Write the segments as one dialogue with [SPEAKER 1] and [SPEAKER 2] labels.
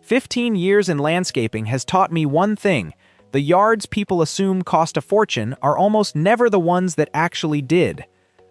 [SPEAKER 1] 15 years in landscaping has taught me one thing: the yards people assume cost a fortune are almost never the ones that actually did.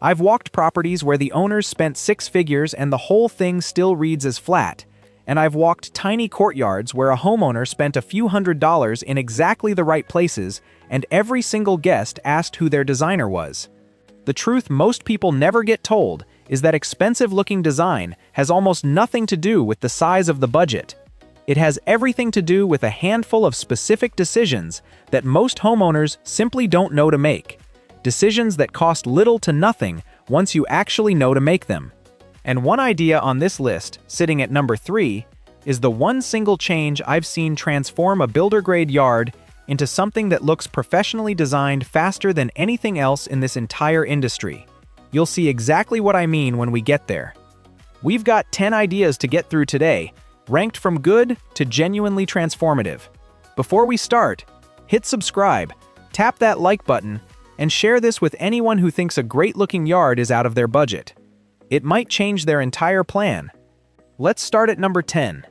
[SPEAKER 1] I've walked properties where the owners spent six figures and the whole thing still reads as flat, and I've walked tiny courtyards where a homeowner spent a few $100s in exactly the right places and every single guest asked who their designer was. The truth most people never get told is that expensive-looking design has almost nothing to do with the size of the budget. It has everything to do with a handful of specific decisions that most homeowners simply don't know to make. Decisions that cost little to nothing once you actually know to make them. And one idea on this list, sitting at number 3, is the one single change I've seen transform a builder-grade yard into something that looks professionally designed faster than anything else in this entire industry. You'll see exactly what I mean when we get there. We've got 10 ideas to get through today, ranked from good to genuinely transformative. Before we start, hit subscribe, tap that like button, and share this with anyone who thinks a great-looking yard is out of their budget. It might change their entire plan. Let's start at number 10.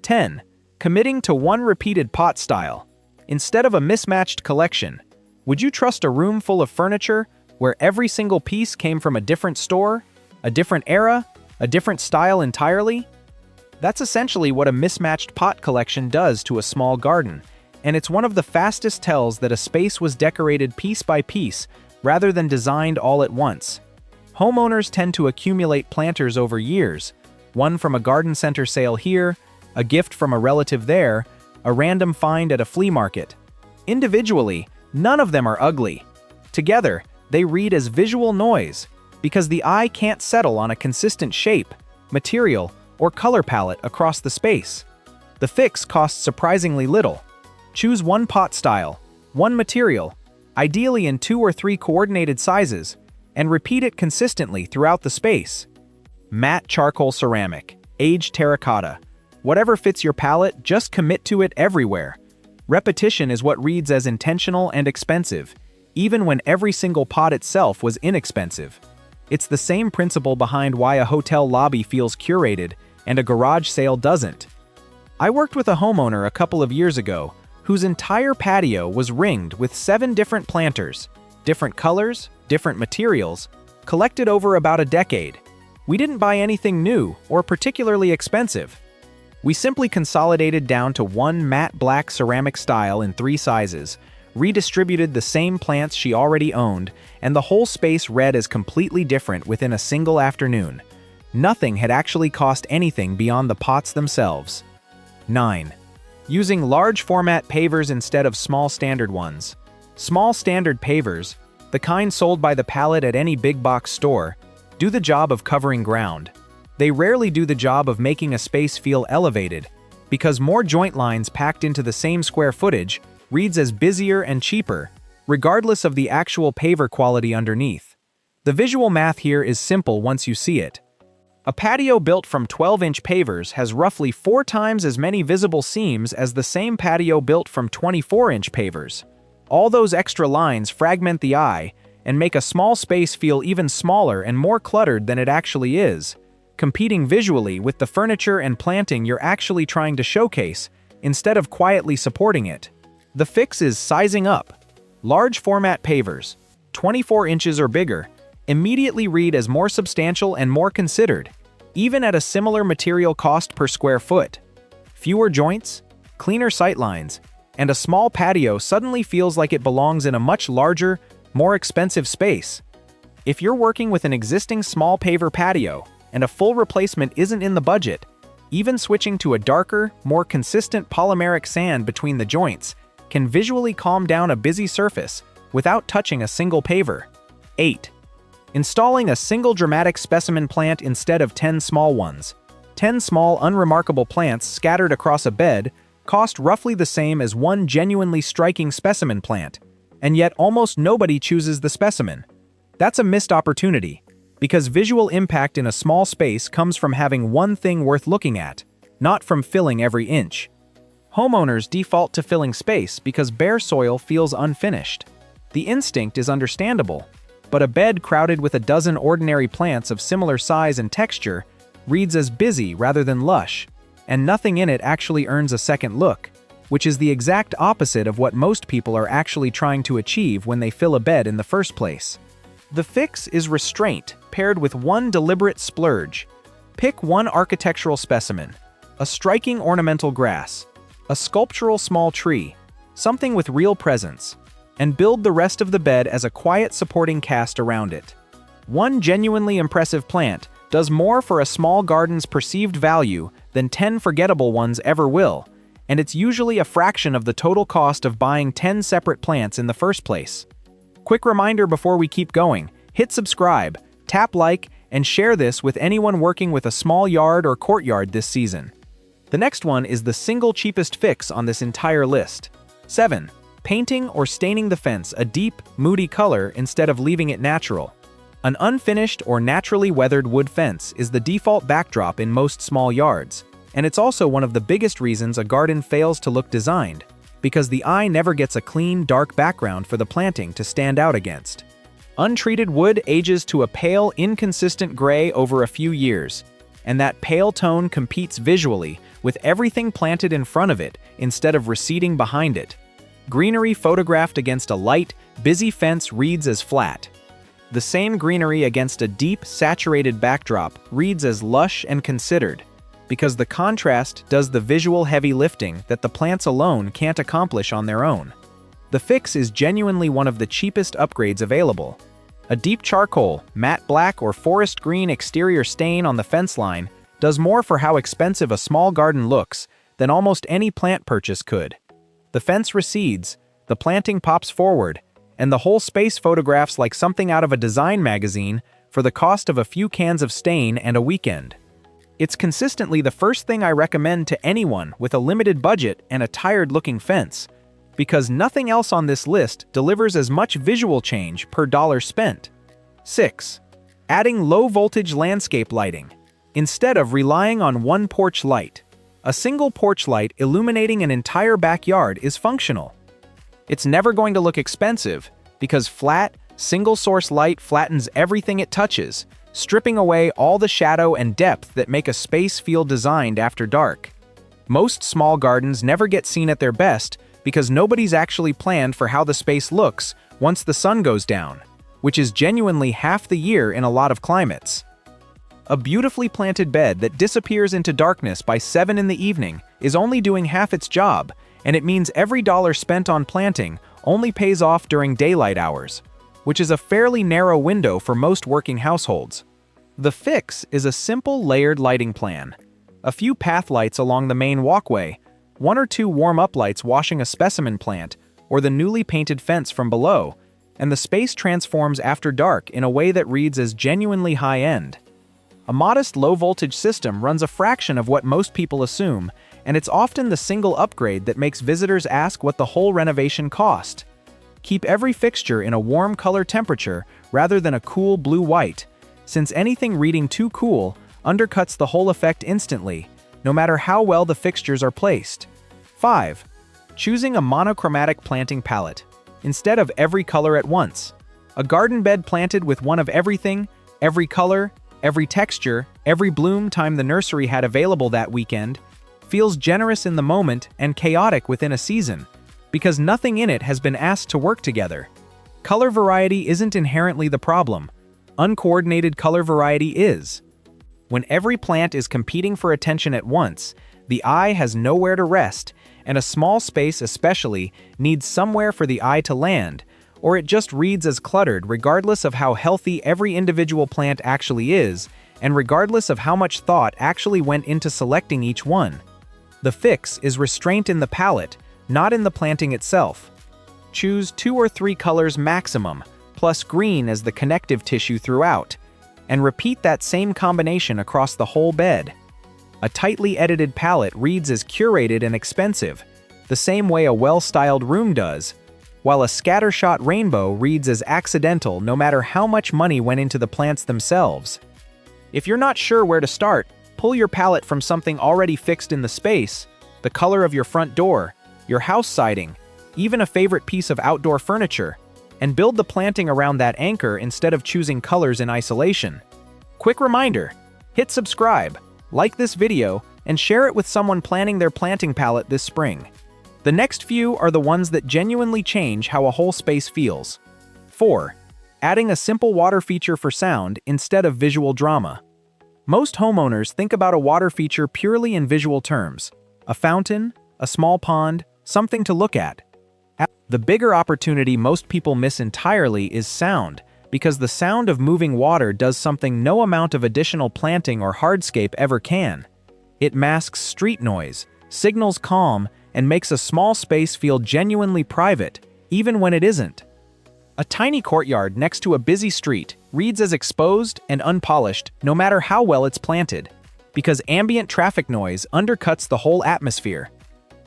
[SPEAKER 1] 10. Committing to one repeated pot style. Instead of a mismatched collection, would you trust a room full of furniture where every single piece came from a different store, a different era, a different style entirely? That's essentially what a mismatched pot collection does to a small garden, and it's one of the fastest tells that a space was decorated piece by piece rather than designed all at once. Homeowners tend to accumulate planters over years, one from a garden center sale here, a gift from a relative there, a random find at a flea market. Individually, none of them are ugly. Together, they read as visual noise because the eye can't settle on a consistent shape, material, or color palette across the space. The fix costs surprisingly little. Choose one pot style, one material, ideally in 2 or 3 coordinated sizes, and repeat it consistently throughout the space. Matte charcoal ceramic, aged terracotta. Whatever fits your palette, just commit to it everywhere. Repetition is what reads as intentional and expensive, even when every single pot itself was inexpensive. It's the same principle behind why a hotel lobby feels curated and a garage sale doesn't. I worked with a homeowner a couple of years ago whose entire patio was ringed with 7 different planters, different colors, different materials, collected over about a decade. We didn't buy anything new or particularly expensive. We simply consolidated down to one matte black ceramic style in 3 sizes, redistributed the same plants she already owned, and the whole space read as completely different within a single afternoon. Nothing had actually cost anything beyond the pots themselves. 9. Using large format pavers instead of small standard ones. Small standard pavers, the kind sold by the pallet at any big box store, do the job of covering ground. They rarely do the job of making a space feel elevated, because more joint lines packed into the same square footage reads as busier and cheaper, regardless of the actual paver quality underneath. The visual math here is simple once you see it. A patio built from 12-inch pavers has roughly 4 times as many visible seams as the same patio built from 24-inch pavers. All those extra lines fragment the eye and make a small space feel even smaller and more cluttered than it actually is, competing visually with the furniture and planting you're actually trying to showcase instead of quietly supporting it. The fix is sizing up. Large format pavers, 24 inches or bigger, immediately read as more substantial and more considered, even at a similar material cost per square foot. Fewer joints, cleaner sightlines, and a small patio suddenly feels like it belongs in a much larger, more expensive space. If you're working with an existing small paver patio and a full replacement isn't in the budget, even switching to a darker, more consistent polymeric sand between the joints can visually calm down a busy surface without touching a single paver. 8. Installing a single dramatic specimen plant instead of 10 small ones. 10 small, unremarkable plants scattered across a bed cost roughly the same as one genuinely striking specimen plant, and yet almost nobody chooses the specimen. That's a missed opportunity, because visual impact in a small space comes from having one thing worth looking at, not from filling every inch. Homeowners default to filling space because bare soil feels unfinished. The instinct is understandable, but a bed crowded with a dozen ordinary plants of similar size and texture reads as busy rather than lush, and nothing in it actually earns a second look, which is the exact opposite of what most people are actually trying to achieve when they fill a bed in the first place. The fix is restraint, paired with one deliberate splurge. Pick one architectural specimen, a striking ornamental grass, a sculptural small tree, something with real presence, and build the rest of the bed as a quiet supporting cast around it. One genuinely impressive plant does more for a small garden's perceived value than 10 forgettable ones ever will, and it's usually a fraction of the total cost of buying 10 separate plants in the first place. Quick reminder before we keep going, hit subscribe, tap like, and share this with anyone working with a small yard or courtyard this season. The next one is the single cheapest fix on this entire list. 7. Painting or staining the fence a deep, moody color instead of leaving it natural. An unfinished or naturally weathered wood fence is the default backdrop in most small yards, and it's also one of the biggest reasons a garden fails to look designed, because the eye never gets a clean, dark background for the planting to stand out against. Untreated wood ages to a pale, inconsistent gray over a few years, and that pale tone competes visually with everything planted in front of it instead of receding behind it. Greenery photographed against a light, busy fence reads as flat. The same greenery against a deep, saturated backdrop reads as lush and considered, because the contrast does the visual heavy lifting that the plants alone can't accomplish on their own. The fix is genuinely one of the cheapest upgrades available. A deep charcoal, matte black, or forest green exterior stain on the fence line does more for how expensive a small garden looks than almost any plant purchase could. The fence recedes, the planting pops forward, and the whole space photographs like something out of a design magazine for the cost of a few cans of stain and a weekend. It's consistently the first thing I recommend to anyone with a limited budget and a tired-looking fence, because nothing else on this list delivers as much visual change per dollar spent. 6. Adding low-voltage landscape lighting. Instead of relying on one porch light, a single porch light illuminating an entire backyard is functional. It's never going to look expensive, because flat, single-source light flattens everything it touches, stripping away all the shadow and depth that make a space feel designed after dark. Most small gardens never get seen at their best because nobody's actually planned for how the space looks once the sun goes down, which is genuinely half the year in a lot of climates. A beautifully planted bed that disappears into darkness by 7 in the evening is only doing half its job, and it means every dollar spent on planting only pays off during daylight hours, which is a fairly narrow window for most working households. The fix is a simple layered lighting plan. A few path lights along the main walkway, 1 or 2 warm-up lights washing a specimen plant or the newly painted fence from below, and the space transforms after dark in a way that reads as genuinely high-end. A modest low-voltage system runs a fraction of what most people assume, and it's often the single upgrade that makes visitors ask what the whole renovation cost. Keep every fixture in a warm color temperature rather than a cool blue-white, since anything reading too cool undercuts the whole effect instantly, no matter how well the fixtures are placed. 5. Choosing a monochromatic planting palette, instead of every color at once. A garden bed planted with one of everything, every color, every texture, every bloom time the nursery had available that weekend, feels generous in the moment and chaotic within a season, because nothing in it has been asked to work together. Color variety isn't inherently the problem. Uncoordinated color variety is. When every plant is competing for attention at once, the eye has nowhere to rest, and a small space especially needs somewhere for the eye to land, or it just reads as cluttered regardless of how healthy every individual plant actually is, and regardless of how much thought actually went into selecting each one. The fix is restraint in the palette, not in the planting itself. Choose 2 or 3 colors maximum, plus green as the connective tissue throughout, and repeat that same combination across the whole bed. A tightly edited palette reads as curated and expensive, the same way a well-styled room does, while a scattershot rainbow reads as accidental no matter how much money went into the plants themselves. If you're not sure where to start, pull your palette from something already fixed in the space, the color of your front door, your house siding, even a favorite piece of outdoor furniture, and build the planting around that anchor instead of choosing colors in isolation. Quick reminder, hit subscribe, like this video, and share it with someone planning their planting palette this spring. The next few are the ones that genuinely change how a whole space feels. 4. Adding a simple water feature for sound instead of visual drama. Most homeowners think about a water feature purely in visual terms. A fountain, a small pond, something to look at. The bigger opportunity most people miss entirely is sound, because the sound of moving water does something no amount of additional planting or hardscape ever can. It masks street noise, signals calm, and makes a small space feel genuinely private, even when it isn't. A tiny courtyard next to a busy street reads as exposed and unpolished no matter how well it's planted, because ambient traffic noise undercuts the whole atmosphere.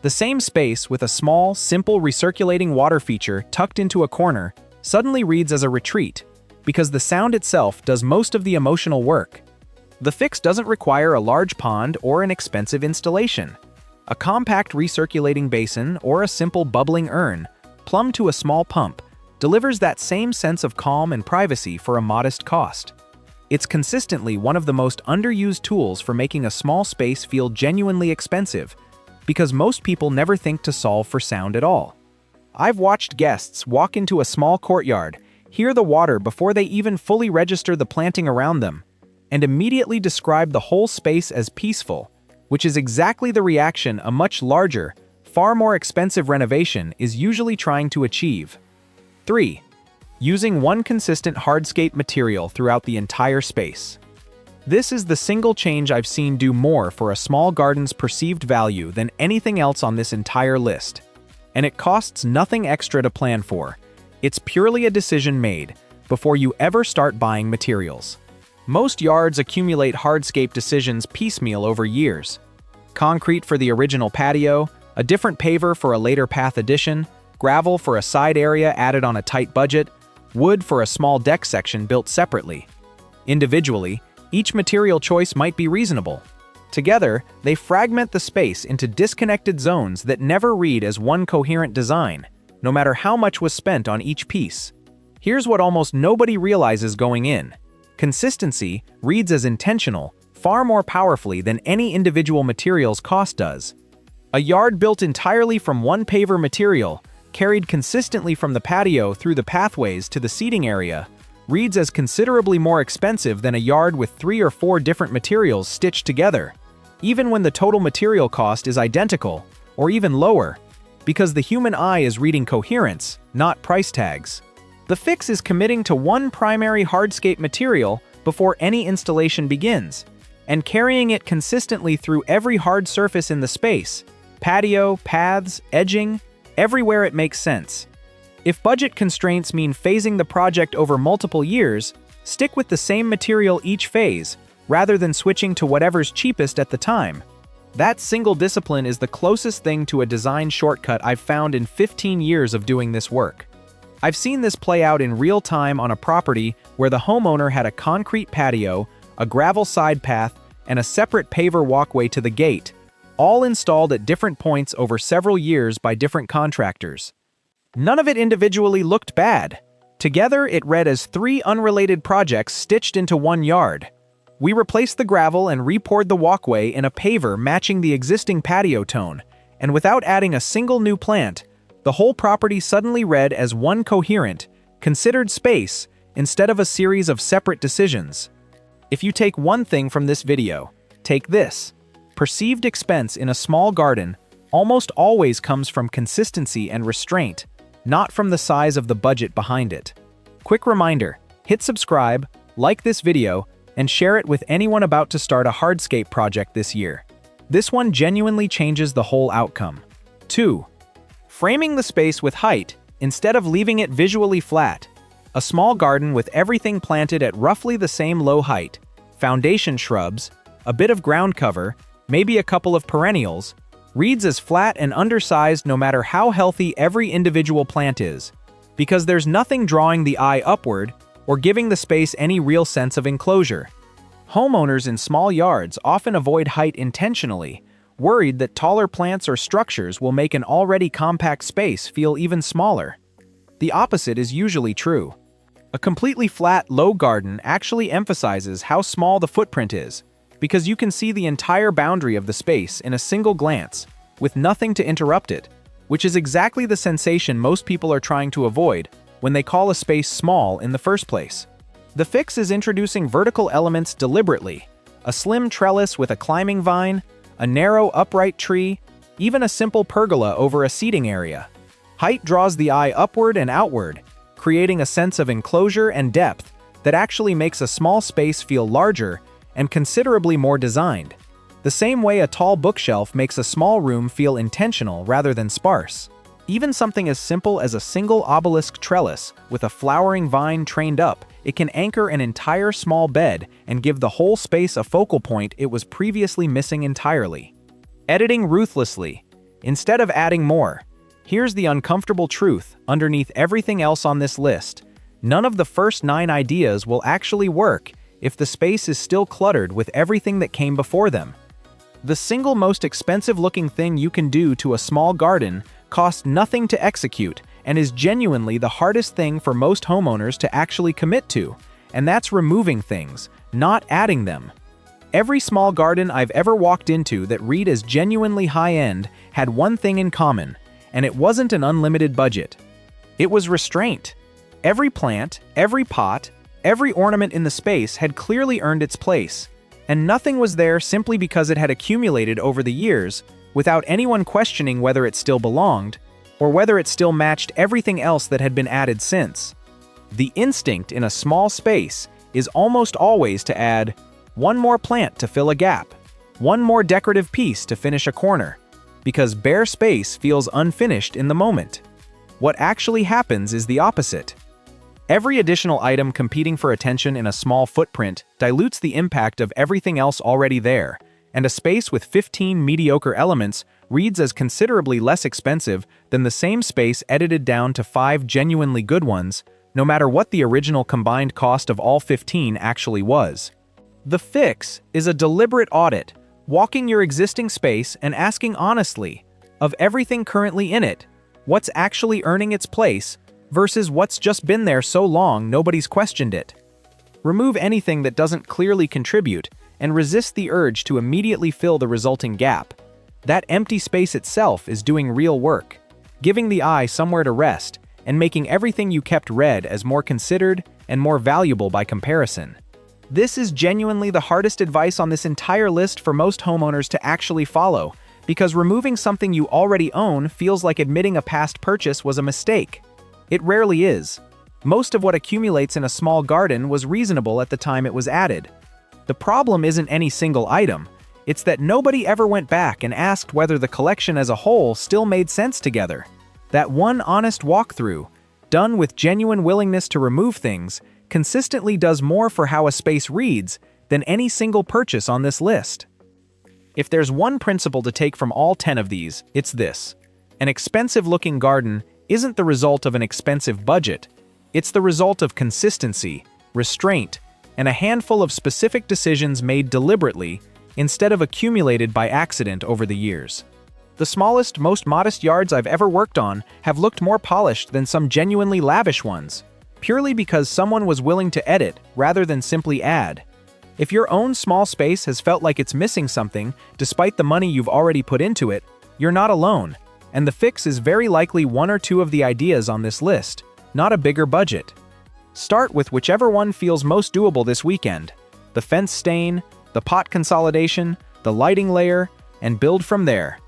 [SPEAKER 1] The same space with a small, simple recirculating water feature tucked into a corner suddenly reads as a retreat, because the sound itself does most of the emotional work. The fix doesn't require a large pond or an expensive installation. A compact recirculating basin or a simple bubbling urn, plumbed to a small pump, delivers that same sense of calm and privacy for a modest cost. It's consistently one of the most underused tools for making a small space feel genuinely expensive, because most people never think to solve for sound at all. I've watched guests walk into a small courtyard, hear the water before they even fully register the planting around them, and immediately describe the whole space as peaceful, which is exactly the reaction a much larger, far more expensive renovation is usually trying to achieve. 3. Using one consistent hardscape material throughout the entire space. This is the single change I've seen do more for a small garden's perceived value than anything else on this entire list. And it costs nothing extra to plan for. It's purely a decision made before you ever start buying materials. Most yards accumulate hardscape decisions piecemeal over years. Concrete for the original patio, a different paver for a later path addition, gravel for a side area added on a tight budget, wood for a small deck section built separately. Individually, each material choice might be reasonable. Together, they fragment the space into disconnected zones that never read as one coherent design, no matter how much was spent on each piece. Here's what almost nobody realizes going in. Consistency reads as intentional, far more powerfully than any individual material's cost does. A yard built entirely from one paver material, carried consistently from the patio through the pathways to the seating area, reads as considerably more expensive than a yard with 3 or 4 different materials stitched together, even when the total material cost is identical, or even lower, because the human eye is reading coherence, not price tags. The fix is committing to one primary hardscape material before any installation begins, and carrying it consistently through every hard surface in the space, patio, paths, edging, everywhere it makes sense. If budget constraints mean phasing the project over multiple years, stick with the same material each phase, rather than switching to whatever's cheapest at the time. That single discipline is the closest thing to a design shortcut I've found in 15 years of doing this work. I've seen this play out in real time on a property where the homeowner had a concrete patio, a gravel side path, and a separate paver walkway to the gate, all installed at different points over several years by different contractors. None of it individually looked bad. Together, it read as 3 unrelated projects stitched into one yard. We replaced the gravel and re-poured the walkway in a paver matching the existing patio tone, and without adding a single new plant, the whole property suddenly read as one coherent, considered space instead of a series of separate decisions. If you take one thing from this video, take this. Perceived expense in a small garden almost always comes from consistency and restraint, not from the size of the budget behind it. Quick reminder, hit subscribe, like this video, and share it with anyone about to start a hardscape project this year. This one genuinely changes the whole outcome. 2. Framing the space with height instead of leaving it visually flat. A small garden with everything planted at roughly the same low height, foundation shrubs, a bit of ground cover, maybe a couple of perennials, reads as flat and undersized no matter how healthy every individual plant is, because there's nothing drawing the eye upward or giving the space any real sense of enclosure. Homeowners in small yards often avoid height intentionally, worried that taller plants or structures will make an already compact space feel even smaller. The opposite is usually true. A completely flat, low garden actually emphasizes how small the footprint is, because you can see the entire boundary of the space in a single glance, with nothing to interrupt it, which is exactly the sensation most people are trying to avoid when they call a space small in the first place. The fix is introducing vertical elements deliberately: a slim trellis with a climbing vine, a narrow upright tree, even a simple pergola over a seating area. Height draws the eye upward and outward, creating a sense of enclosure and depth that actually makes a small space feel larger and considerably more designed, the same way a tall bookshelf makes a small room feel intentional rather than sparse. Even something as simple as a single obelisk trellis with a flowering vine trained up, it can anchor an entire small bed and give the whole space a focal point it was previously missing entirely. Editing ruthlessly. Instead of adding more, here's the uncomfortable truth underneath everything else on this list. None of the first 9 ideas will actually work if the space is still cluttered with everything that came before them. The single most expensive-looking thing you can do to a small garden costs nothing to execute and is genuinely the hardest thing for most homeowners to actually commit to, and that's removing things, not adding them. Every small garden I've ever walked into that read as genuinely high-end had one thing in common, and it wasn't an unlimited budget. It was restraint. Every plant, every pot, every ornament in the space had clearly earned its place, and nothing was there simply because it had accumulated over the years without anyone questioning whether it still belonged or whether it still matched everything else that had been added since. The instinct in a small space is almost always to add one more plant to fill a gap, one more decorative piece to finish a corner, because bare space feels unfinished in the moment. What actually happens is the opposite. Every additional item competing for attention in a small footprint dilutes the impact of everything else already there, and a space with 15 mediocre elements reads as considerably less expensive than the same space edited down to 5 genuinely good ones, no matter what the original combined cost of all 15 actually was. The fix is a deliberate audit, walking your existing space and asking honestly, of everything currently in it, what's actually earning its place versus what's just been there so long nobody's questioned it. Remove anything that doesn't clearly contribute and resist the urge to immediately fill the resulting gap. That empty space itself is doing real work, giving the eye somewhere to rest and making everything you kept read as more considered and more valuable by comparison. This is genuinely the hardest advice on this entire list for most homeowners to actually follow, because removing something you already own feels like admitting a past purchase was a mistake. It rarely is. Most of what accumulates in a small garden was reasonable at the time it was added. The problem isn't any single item, it's that nobody ever went back and asked whether the collection as a whole still made sense together. That one honest walkthrough, done with genuine willingness to remove things, consistently does more for how a space reads than any single purchase on this list. If there's one principle to take from all 10 of these, it's this: an expensive-looking garden isn't the result of an expensive budget, it's the result of consistency, restraint, and a handful of specific decisions made deliberately instead of accumulated by accident over the years. The smallest, most modest yards I've ever worked on have looked more polished than some genuinely lavish ones, purely because someone was willing to edit rather than simply add. If your own small space has felt like it's missing something despite the money you've already put into it, you're not alone, and the fix is very likely one or two of the ideas on this list, not a bigger budget. Start with whichever one feels most doable this weekend: the fence stain, the pot consolidation, the lighting layer, and build from there.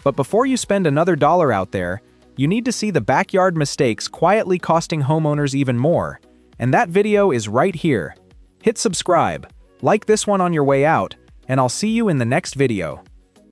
[SPEAKER 1] But before you spend another dollar out there, you need to see the backyard mistakes quietly costing homeowners even more, and that video is right here. Hit subscribe, like this one on your way out, and I'll see you in the next video.